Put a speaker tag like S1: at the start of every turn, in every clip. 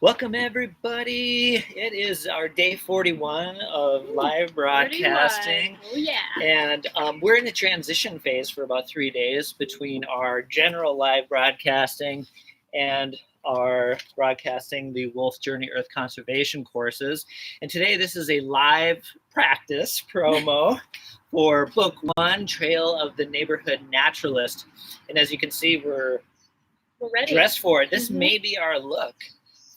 S1: Welcome, everybody. It is our day 41 of live
S2: 41.
S1: broadcasting.
S2: Oh, yeah.
S1: And we're in the transition phase for about 3 days between our general live broadcasting and our broadcasting the Wolf Journey Earth Conservation courses. And today, this is a live practice promo for Book 1, Trail of the Neighborhood Naturalist. And as you can see, we're
S2: ready.
S1: dressed for it. This may be our look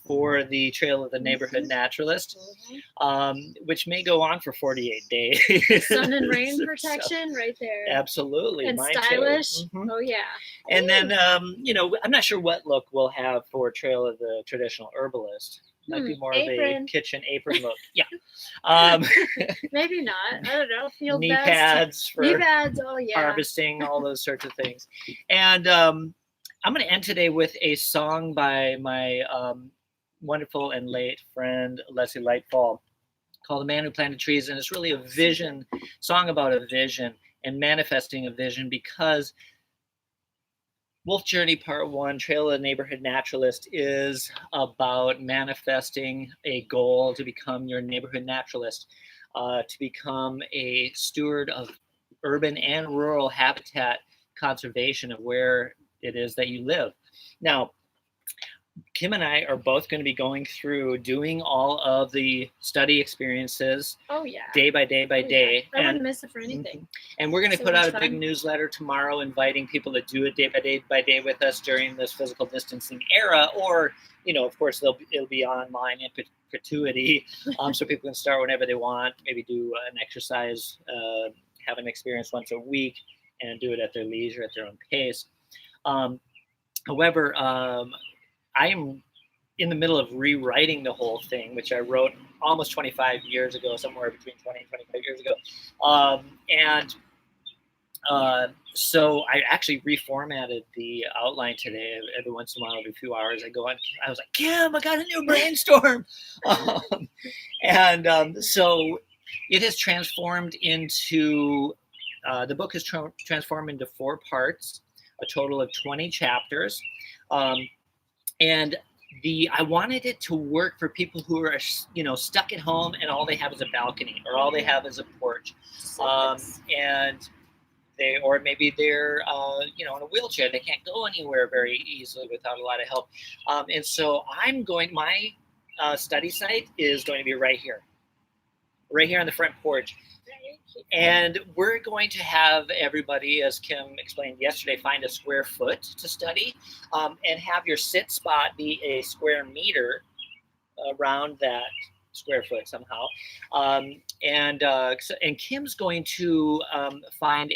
S1: for the Trail of the Neighborhood Naturalist, which may go on for 48 days.
S2: Sun and rain protection right there.
S1: Absolutely.
S2: And
S1: mine
S2: stylish.
S1: too.
S2: Oh, yeah.
S1: And then, I'm not sure what look we'll have for Trail of the Traditional Herbalist. Might be more
S2: apron.
S1: of a kitchen apron look. Yeah.
S2: Maybe not. I don't know. Field
S1: knee
S2: vest.
S1: pads for
S2: knee pads. Oh, yeah.
S1: harvesting, all those sorts of things. And I'm going to end today with a song by my wonderful and late friend Leslie Lightfall called "The Man Who Planted Trees," and it's really a vision song about a vision and manifesting a vision, because Wolf Journey Part 1, Trail of the Neighborhood Naturalist, is about manifesting a goal to become your neighborhood naturalist, to become a steward of urban and rural habitat conservation of where it is that you live. Now, Kim and I are both going to be going through doing all of the study experiences.
S2: Oh, yeah.
S1: Day by day by day.
S2: I wouldn't miss it for anything.
S1: And we're going to
S2: So
S1: put out a
S2: much
S1: big
S2: fun.
S1: newsletter tomorrow inviting people to do it day by day with us during this physical distancing era. Or, of course, it'll be online in perpetuity, so people can start whenever they want, maybe do an exercise, have an experience once a week, and do it at their leisure, at their own pace. However, I am in the middle of rewriting the whole thing, which I wrote almost 25 years ago, somewhere between 20 and 25 years ago. So I actually reformatted the outline today. Every once in a while, every few hours, I go on. I was like, Kim, I got a new brainstorm. So it has transformed into, the book has transformed into 4 parts, a total of 20 chapters. And I wanted it to work for people who are, stuck at home and all they have is a balcony or all they have is a porch. Or maybe they're, in a wheelchair. They can't go anywhere very easily without a lot of help. And so my study site is going to be right here on the front porch. And we're going to have everybody, as Kim explained yesterday, find a square foot to study, and have your sit spot be a square meter around that square foot somehow. And Kim's going to find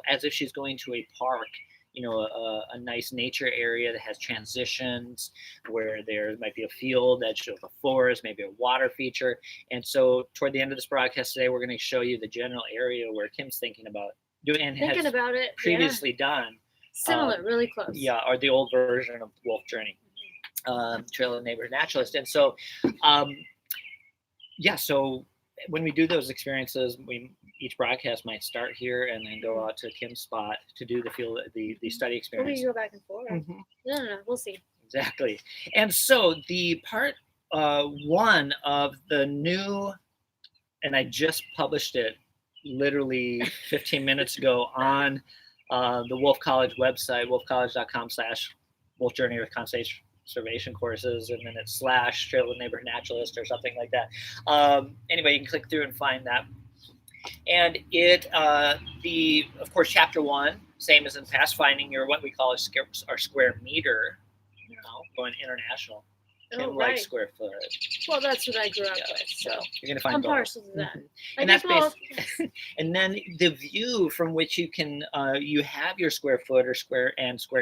S1: as if she's going to a park, a nice nature area that has transitions where there might be a field, edge of a forest, maybe a water feature. And so toward the end of this broadcast today, we're going to show you the general area where Kim's thinking about doing and has
S2: about it
S1: previously done.
S2: Similar, really close.
S1: Yeah, or the old version of Wolf Journey, Trail of the Neighborhood Naturalist. And so, so when we do those experiences, each broadcast might start here and then go out to Kim's spot to do the study experience.
S2: Or we go back and forth. No, we'll see.
S1: Exactly. And so the part 1 of the new, and I just published it literally 15 minutes ago on the Wolf College website, wolfcollege.com/Wolf Journey Earth Conservation courses, and then it's / Trail of the Neighborhood Naturalist or something like that. Anyway, you can click through and find that. And of course, chapter 1, same as in the past, finding your what we call our square meter, going international. Kim likes square foot.
S2: Well, that's what I grew up with. So
S1: you're gonna find
S2: I'm
S1: both.
S2: partial to that.
S1: And that's and then the view from which you can you have your square foot or square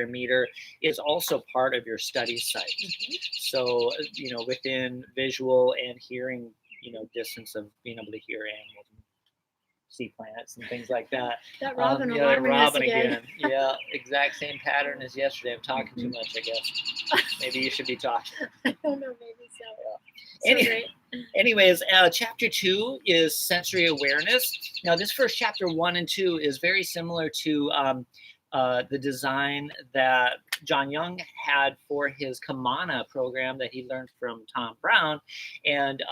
S1: meter is also part of your study site. So within visual and hearing distance of being able to hear animals, see plants and things like that.
S2: That robin
S1: again. Yeah, exact same pattern as yesterday. I'm talking too much, I guess. Maybe you should be talking.
S2: I don't know, maybe so.
S1: Anyways, chapter 2 is sensory awareness. Now, this first chapter 1 and 2 is very similar to the design that John Young had for his Kamana program that he learned from Tom Brown. And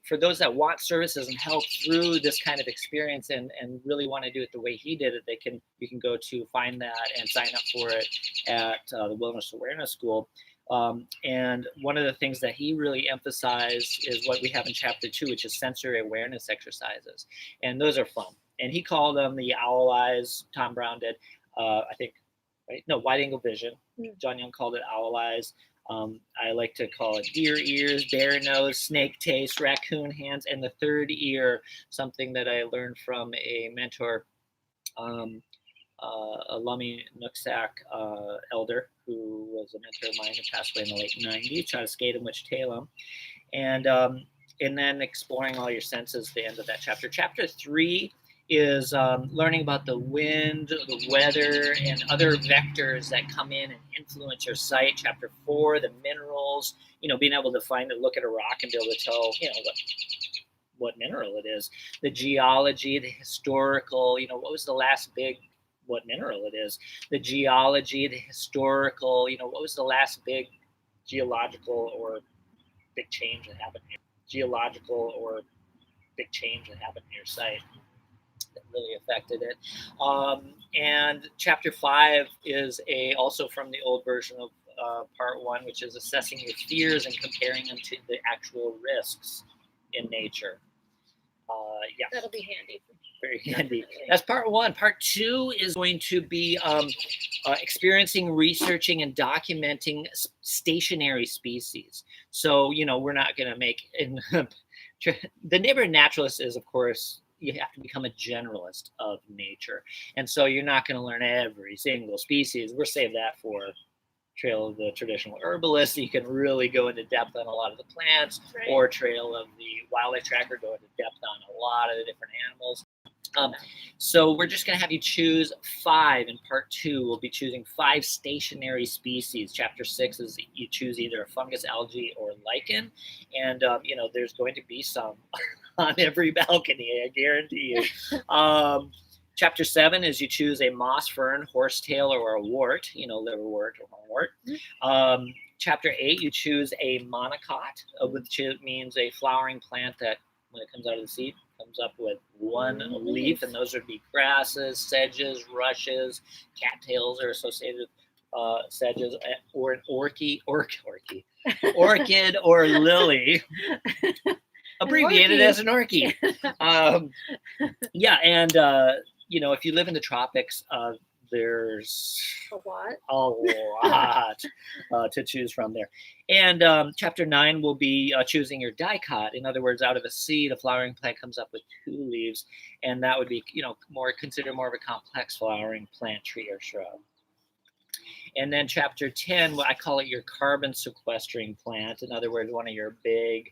S1: for those that want services and help through this kind of experience and really want to do it the way he did it, you can go to find that and sign up for it at the Wilderness Awareness School. And one of the things that he really emphasized is what we have in chapter 2, which is sensory awareness exercises. And those are fun. And he called them the owl eyes, Tom Brown did, I think, right? No, wide angle vision. John Young called it owl eyes. I like to call it deer ears, bear nose, snake taste, raccoon hands, and the third ear, something that I learned from a mentor, a Lummi Nooksack elder who was a mentor of mine and passed away in the late 90s, try to skate him, which tail him. And then exploring all your senses, the end of that chapter. Chapter 3 is learning about the wind, the weather, and other vectors that come in and influence your sight. Chapter 4, the minerals, being able to find and look at a rock and be able to tell, what mineral it is. The geology, the historical, what was the last big, what mineral it is. The geology, the historical, what was the last big geological or big change that happened here? Geological or big change that happened in your site that really affected it. And chapter 5 is also from the old version of part 1, which is assessing your fears and comparing them to the actual risks in nature. Yeah,
S2: that'll be handy.
S1: Very handy. That's part 1. Part 2 is going to be experiencing, researching, and documenting stationary species. So, we're not going to make the neighborhood naturalist is, of course, you have to become a generalist of nature. And so you're not going to learn every single species. We'll save that for Trail of the Traditional Herbalist. You can really go into depth on a lot of the plants, right. Or Trail of the Wildlife Tracker, go into depth on a lot of the different animals. So we're just going to have you choose 5 in part 2. We'll be choosing 5 stationary species. Chapter 6 is you choose either a fungus, algae, or lichen. And, there's going to be some on every balcony, I guarantee you. Chapter 7 is you choose a moss, fern, horsetail, or a wart, liverwort or hornwort. Chapter 8, you choose a monocot, which means a flowering plant that, when it comes out of the seed, comes up with one leaf, and those would be grasses, sedges, rushes, cattails are associated with sedges, or an orchid or lily, abbreviated as an orchid. Yeah, and if you live in the tropics, there's a lot to choose from there. And chapter 9 will be choosing your dicot. In other words, out of a seed, a flowering plant comes up with 2 leaves, and that would be, considered more of a complex flowering plant, tree, or shrub. And then chapter 10, I call it your carbon sequestering plant. In other words, one of your big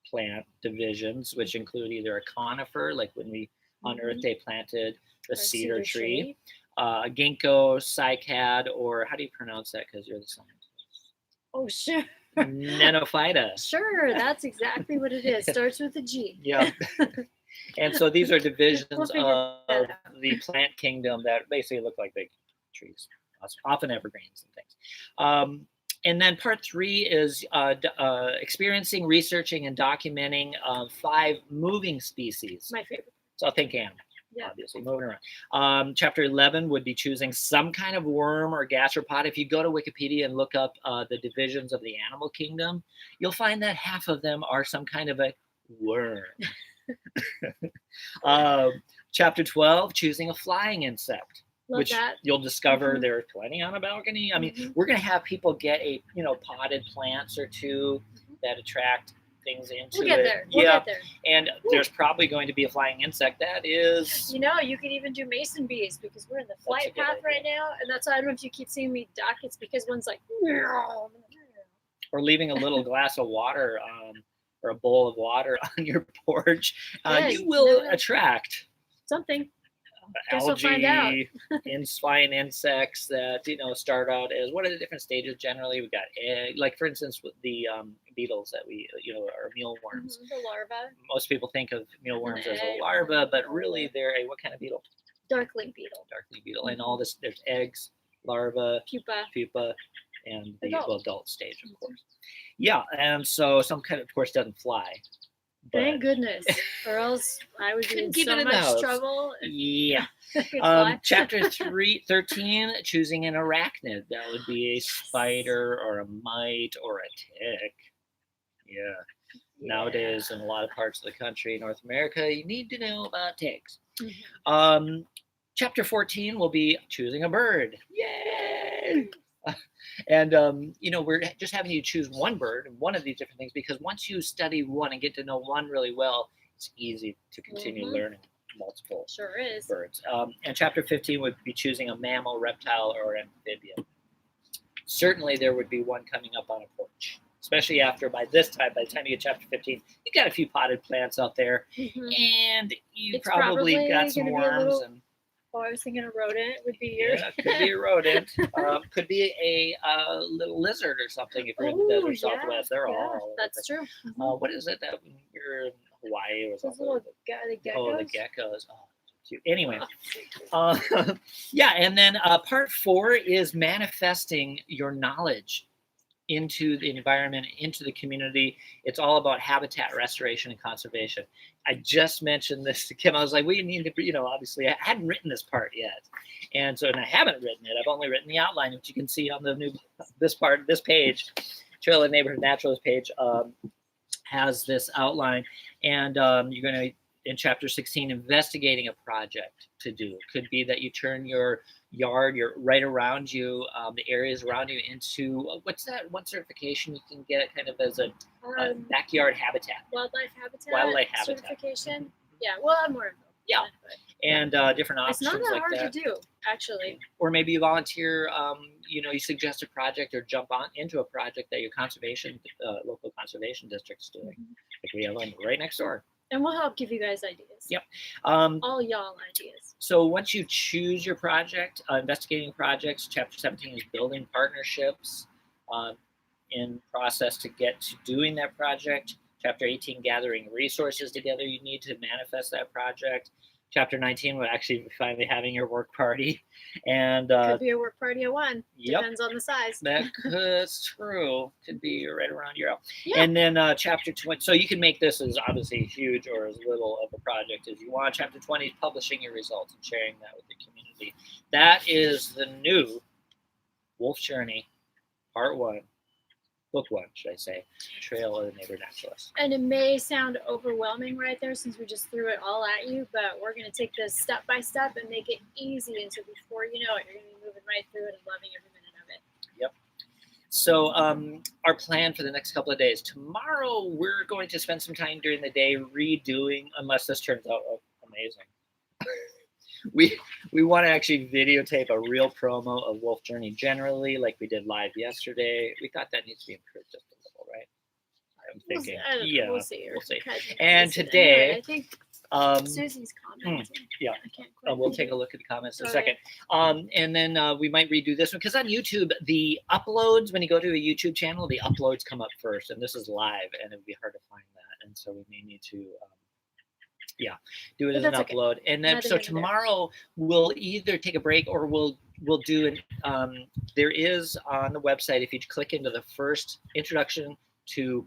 S1: plant divisions, which include either a conifer, like when we on Earth Day planted the cedar tree, ginkgo, cycad, or how do you pronounce that? Because you're the scientist.
S2: Oh, sure.
S1: Nenophyta.
S2: Sure, that's exactly what it is. Starts with a G.
S1: Yeah. And so these are divisions of the plant kingdom that basically look like big trees, often evergreens and things. And then part 3 is experiencing, researching, and documenting 5 moving species.
S2: My favorite.
S1: So think animal, obviously, moving around. Chapter 11 would be choosing some kind of worm or gastropod. If you go to Wikipedia and look up the divisions of the animal kingdom, you'll find that half of them are some kind of a worm. Chapter 12, choosing a flying insect.
S2: Love
S1: which
S2: that.
S1: You'll discover there are plenty on a balcony. I mean, we're going to have people get potted plants or 2 that attract things into
S2: We'll get there. We'll get there.
S1: And there's probably going to be a flying insect that is.
S2: You can even do mason bees because we're in the flight path right now, and that's why I don't know if you keep seeing me duck. It's because one's like.
S1: Or leaving a little glass of water or a bowl of water on your porch, you will attract
S2: something.
S1: Algae, flying insects that start out as, what are the different stages generally? We've got egg, like for instance with the beetles that we are mealworms.
S2: The larva.
S1: Most people think of mealworms as a larva, but really they're what kind of beetle?
S2: Darkling beetle.
S1: Darkling beetle, and all this. There's eggs, larva, pupa, and the adult stage, of course. Yeah, and so some kind of course doesn't fly.
S2: Thank goodness, or else I would be in so much trouble.
S1: Yeah. Chapter 13, choosing an arachnid. That would be a spider or a mite or a tick. Yeah. Nowadays, in a lot of parts of the country, North America, you need to know about ticks. Mm-hmm. Chapter 14 will be choosing a bird. Yay! And, we're just having you choose one bird and one of these different things, because once you study one and get to know one really well, it's easy to continue learning multiple birds. And chapter 15 would be choosing a mammal, reptile, or amphibian. Certainly there would be one coming up on a porch, especially by the time you get chapter 15, you got a few potted plants out there, and you probably got some worms.
S2: I was thinking a rodent would be yours.
S1: Yeah, could be a rodent. Could be a little lizard or something if you're in the desert Southwest. They're all.
S2: That's true.
S1: What is it that you're in Hawaii or something?
S2: Those little geckos.
S1: Oh, the geckos. Oh, cute. Anyway, yeah, and then part 4 is manifesting your knowledge into the environment, into the community. It's all about habitat restoration and conservation. I just mentioned this to Kim. I was like, we need to, obviously I hadn't written this part yet. And I haven't written it. I've only written the outline, which you can see on this page. Trail of Neighborhood Naturalist page has this outline. And you're going to, in chapter 16, investigating a project to do. It could be that you turn your yard, right around you, the areas around you, into what's that one certification you can get kind of as a backyard habitat?
S2: Wildlife habitat certification. Yeah, well, I'm more.
S1: Yeah, and different options.
S2: It's not that hard to do, actually.
S1: Or maybe you volunteer. You suggest a project or jump into a project that your local conservation district's doing. Like we have one right next door.
S2: And we'll help give you guys ideas.
S1: Yep.
S2: All y'all ideas.
S1: So once you choose your project, investigating projects, chapter 17 is building partnerships in process to get to doing that project. Chapter 18, gathering resources together you need to manifest that project. Chapter 19 will actually be finally having your work party. And
S2: could be a work party at 1.
S1: Yep.
S2: Depends on the size.
S1: That's true. Could be right around your house. Yeah. And then chapter 20. So you can make this as obviously huge or as little of a project as you want. Chapter 20 is publishing your results and sharing that with the community. That is the new Wolf Journey, part 1. Book 1, should I say, Trail of the Neighborhood Naturalist.
S2: And it may sound overwhelming right there since we just threw it all at you, but we're going to take this step by step and make it easy. And so before you know it, you're going to be moving right through it and loving every minute of it.
S1: Yep. So our plan for the next couple of days. Tomorrow, we're going to spend some time during the day redoing, unless this turns out amazing. We want to actually videotape a real promo of Wolf Journey generally, like we did live yesterday. We thought that needs to be improved just a little, right? I'm thinking.
S2: We'll see.
S1: And today,
S2: anyway, I think Susie's commenting.
S1: Yeah, we'll take a look at the comments in a second. And then we might redo this one because on YouTube, the uploads, when you go to a YouTube channel, the uploads come up first, and this is live, and it would be hard to find that, and so we may need to. Do it as an upload. And then so tomorrow we'll either take a break or we'll do an there is on the website, if you click into the first introduction to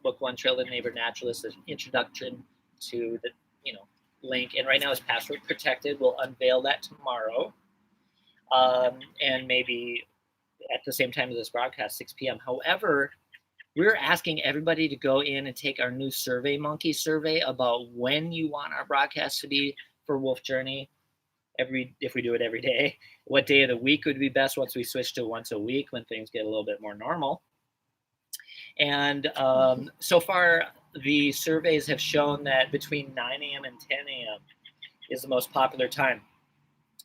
S1: book 1, Trail of the Neighborhood Naturalist, there's an introduction to the link, and right now it's password protected. We'll unveil that tomorrow, and maybe at the same time as this broadcast, 6 p.m. However, we're asking everybody to go in and take our new Survey Monkey survey about when you want our broadcast to be for Wolf Journey. If we do it every day, what day of the week would be best once we switch to once a week when things get a little bit more normal. And so far, the surveys have shown that between 9 a.m. and 10 a.m. is the most popular time.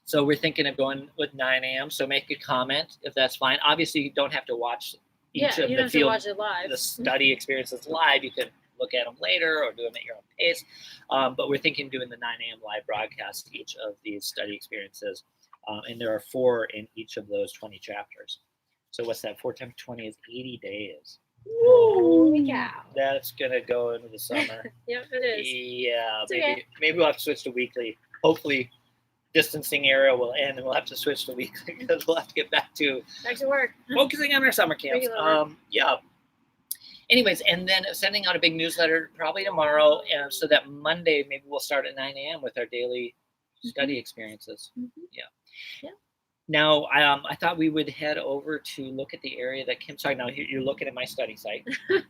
S1: So we're thinking of going with 9 a.m. So make a comment if that's fine. Obviously, you don't have to watch each of the field,
S2: watch it live.
S1: The study experiences live. You can look at them later or do them at your own pace. But we're thinking doing the 9 a.m. live broadcast each of these study experiences. And there are 4 in each of those 20 chapters. So what's that? 4 times 20 is 80 days.
S2: Woo! Yeah.
S1: That's going to go into the summer.
S2: Yep, it is.
S1: Yeah, maybe we'll have to switch to weekly. Hopefully distancing era will end, and we'll have to switch to weekly because we'll have to get back to
S2: work.
S1: focusing on our summer camps. Yeah. Anyways, and then sending out a big newsletter probably tomorrow, and so that Monday maybe we'll start at 9 a.m. with our daily study experiences. Yeah. Now, I thought we would head over to look at the area that Kim's talking. Now, you're looking at my study site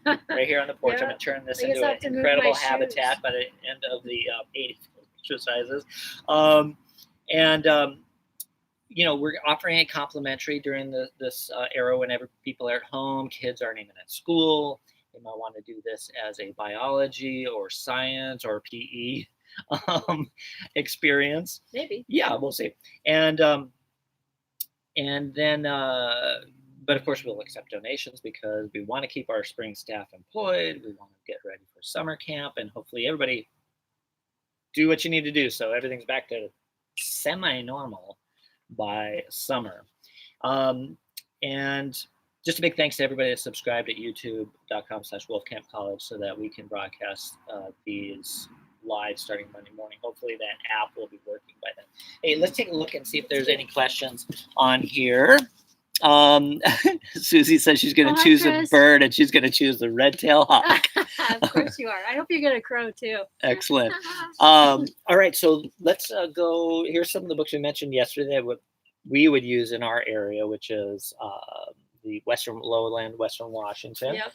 S1: right here on the porch. I'm going to turn this into an incredible habitat by the end of the 80 exercises. We're offering it complimentary during this era whenever people are at home, kids aren't even at school. They might want to do this as a biology or science or PE experience.
S2: Maybe.
S1: Yeah, we'll see. And then, but of course, we'll accept donations because we want to keep our spring staff employed. We want to get ready for summer camp, and hopefully everybody do what you need to do so everything's back to semi-normal by summer. And just a big thanks to everybody that subscribed at youtube.com/wolfcampcollege so that we can broadcast these live starting Monday morning. Hopefully that app will be working by then. Hey, let's take a look and see if there's any questions on here. Susie says she's going to choose a bird, and she's going to choose the red-tailed hawk.
S2: Of course you are. I hope you get a crow too.
S1: Excellent. All right, so let's go. Here's some of the books we mentioned yesterday that we would use in our area, which is the Western Lowland, Western Washington.
S2: Yep.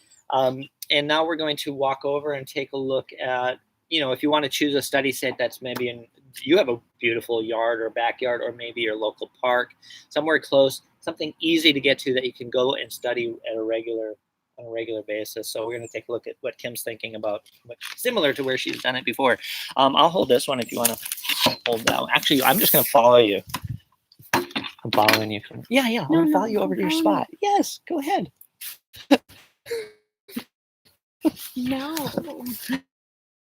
S1: And now we're going to walk over and take a look at, if you want to choose a study site that's maybe you have a beautiful yard or backyard, or maybe your local park, somewhere close, something easy to get to that you can go and study on a regular basis. So we're going to take a look at what Kim's thinking about, similar to where she's done it before. I'll hold this one if you want to hold that one. Actually, I'm just going to follow you. I'm following you. Yeah. I'm going to follow you over to your spot. Yes, go ahead.
S2: No.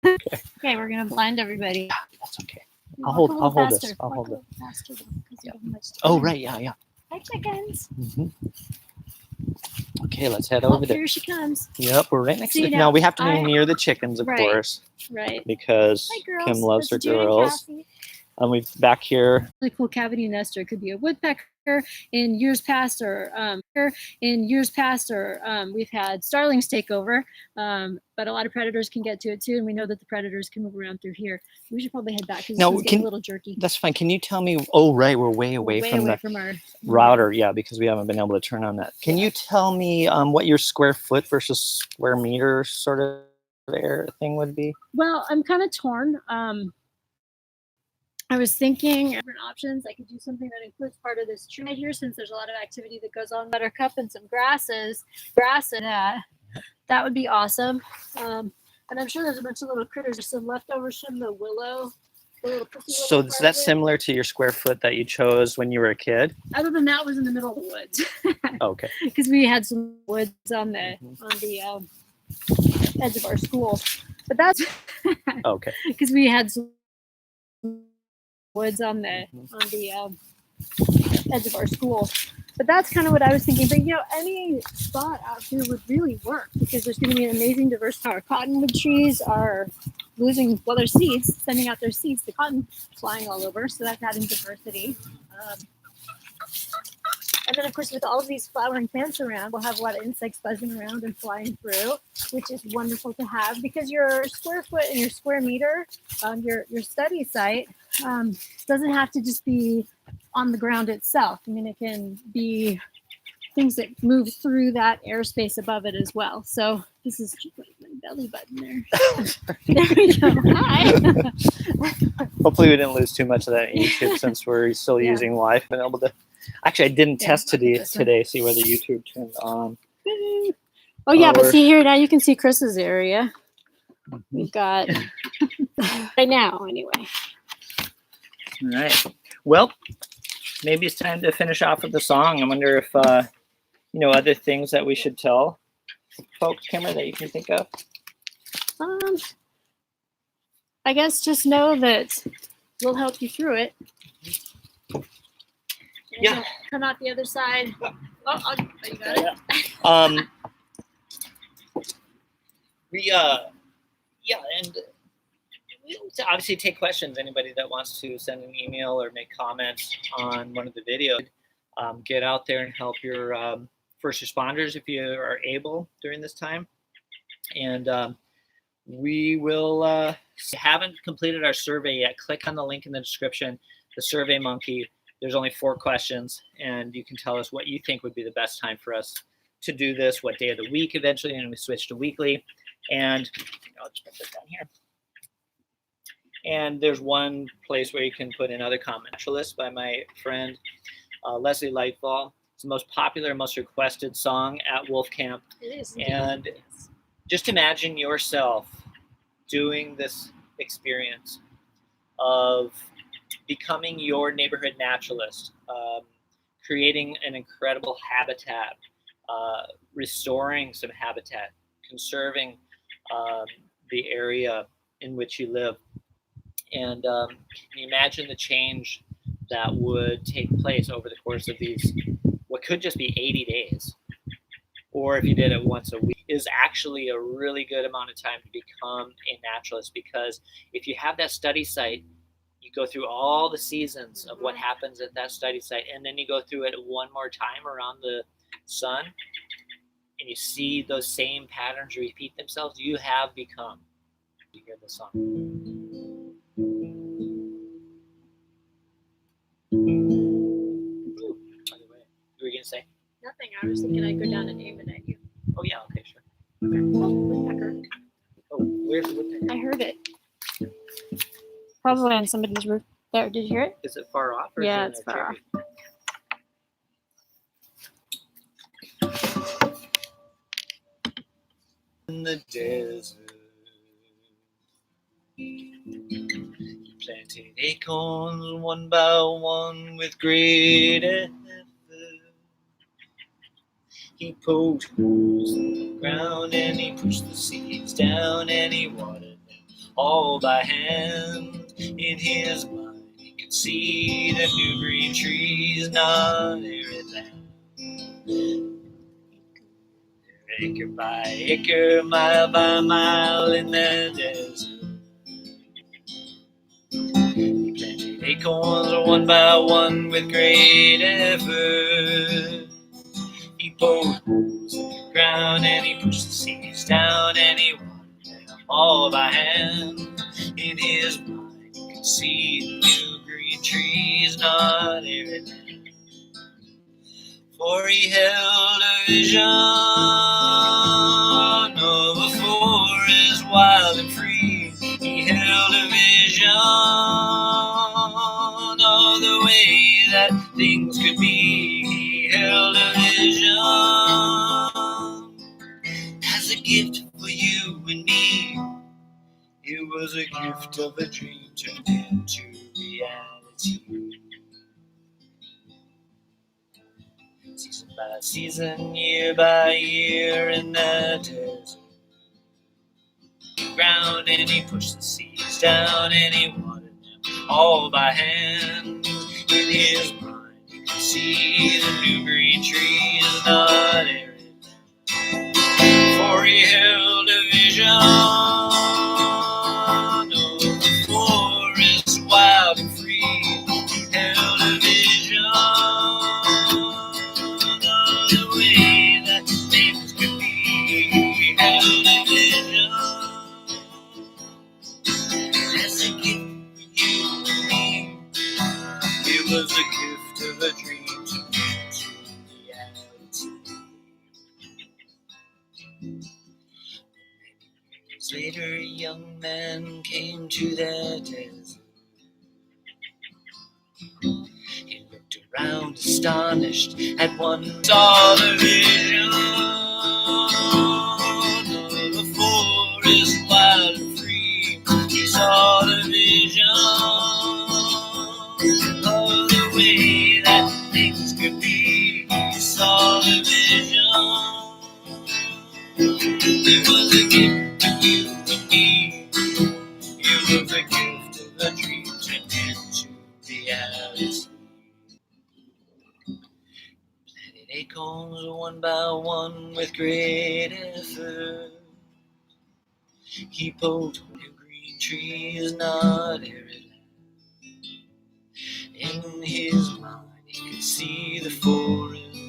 S2: Okay, we're going to blind everybody.
S1: That's okay. I'll hold this. I'll hold it.
S2: Faster,
S1: yeah. Oh, right. Yeah.
S2: Hi, chickens.
S1: Mm-hmm. Okay, let's head over there.
S2: Here she comes.
S1: Yep, we're right next to it. Now we have to be near the chickens, of course.
S2: Right.
S1: Because Kim loves her girls. And we've back here.
S2: Really cool cavity nester. It could be a woodpecker. In years past, we've had starlings take over, but a lot of predators can get to it too, and we know that the predators can move around through here. We should probably head back because it's getting a little jerky.
S1: That's fine. Can you tell me? Oh, right, we're way away from our router. Yeah, because we haven't been able to turn on that. Can you tell me what your square foot versus square meter sort of thing would be?
S2: Well, I'm kind of torn. I was thinking different options. I could do something that includes part of this tree right here, since there's a lot of activity that goes on. Buttercup and some grass and that would be awesome. And I'm sure there's a bunch of little critters. There's some leftovers from the willow.
S1: So is that similar to your square foot that you chose when you were a kid?
S2: Other than that, was in the middle of the woods.
S1: Okay.
S2: Because we had some woods on the edge of our school, but that's
S1: okay.
S2: Because we had some woods on the edge of our school, but that's kind of what I was thinking. But any spot out here would really work because there's going to be an amazing diverse. Our cottonwood trees are losing their seeds, sending out their seeds. The cotton flying all over, so that's adding diversity. And then, of course, with all of these flowering plants around, we'll have a lot of insects buzzing around and flying through, which is wonderful to have because your square foot and your square meter, your study site, doesn't have to just be on the ground itself. I mean, it can be things that move through that airspace above it as well. So this is my belly button there. There we go. Hi.
S1: Hopefully we didn't lose too much of that YouTube since we're still using Wi-Fi. Been able to. Actually, I didn't test today. See whether YouTube turned on.
S2: Oh yeah, but see here now you can see Chris's area. We've got right now anyway.
S1: All right. Well, maybe it's time to finish off with the song. I wonder if other things that we should tell folks, Kimmer, that you can think of.
S2: I guess just know that we'll help you through it.
S1: Yeah.
S2: Come out the other side. Oh, you got it.
S1: And to obviously take questions. Anybody that wants to send an email or make comments on one of the videos, get out there and help your first responders if you are able during this time. And we will, if you haven't completed our survey yet, click on the link in the description, the Survey Monkey. There's only 4 questions, and you can tell us what you think would be the best time for us to do this, what day of the week eventually, and we switch to weekly. And I'll just put this down here. And there's one place where you can put in other comments. Naturalist by my friend Leslie Lightfall. It's the most popular, most requested song at Wolf Camp.
S2: It is.
S1: And just imagine yourself doing this experience of becoming your neighborhood naturalist, creating an incredible habitat, restoring some habitat, conserving the area in which you live. And can you imagine the change that would take place over the course of these, what could just be 80 days, or if you did it once a week, is actually a really good amount of time to become a naturalist. Because if you have that study site, you go through all the seasons of what happens at that study site, and then you go through it one more time around the sun, and you see those same patterns repeat themselves. You have become. You hear the song. By the way, what were you gonna say?
S2: Nothing. I was thinking I'd go down and aim it at you.
S1: Oh yeah, okay, sure.
S2: Okay. Oh, woodpecker.
S1: Oh, where's the woodpecker?
S2: I heard it. Probably on somebody's roof. There, did you hear it?
S1: Is it far off? Or
S2: Yeah,
S1: is it
S2: it's far off.
S1: In the desert, he planted acorns one by one with great effort. He poked holes in the ground and he pushed the seeds down and he watered them all by hand. In his mind, he could see the new green trees not arid land. Acre by acre, mile by mile in the desert. He planted acorns one by one with great effort. He poked holes in the ground and he pushed the seeds down and he watered them all by hand. In his mind, he could see the new green trees not arid land. For he held a vision of a forest wild and free. He held a vision of the way that things could be. He held a vision as a gift for you and me. It was a gift of a dream turned into reality. Season by season, year by year in the desert. Ground and he pushed the seeds down and he watered them all by hand. In his mind, he could see the new green trees not arid. For he held a vision of the forest wild and free. He held a vision of the way that things could be. He held a vision as a gift for you and me. It was a gift of a dream turned into reality. Years later, a young man came to the desert. He looked around, astonished at one saw the vision of a forest wild and free. He saw the vision of the way that things could be. He saw the vision. It was a gift to you and me. It was a gift of a dream turned into reality. Planted acorns one by one with great effort. He poked new green tree is not arid. In his mind, he could see the forest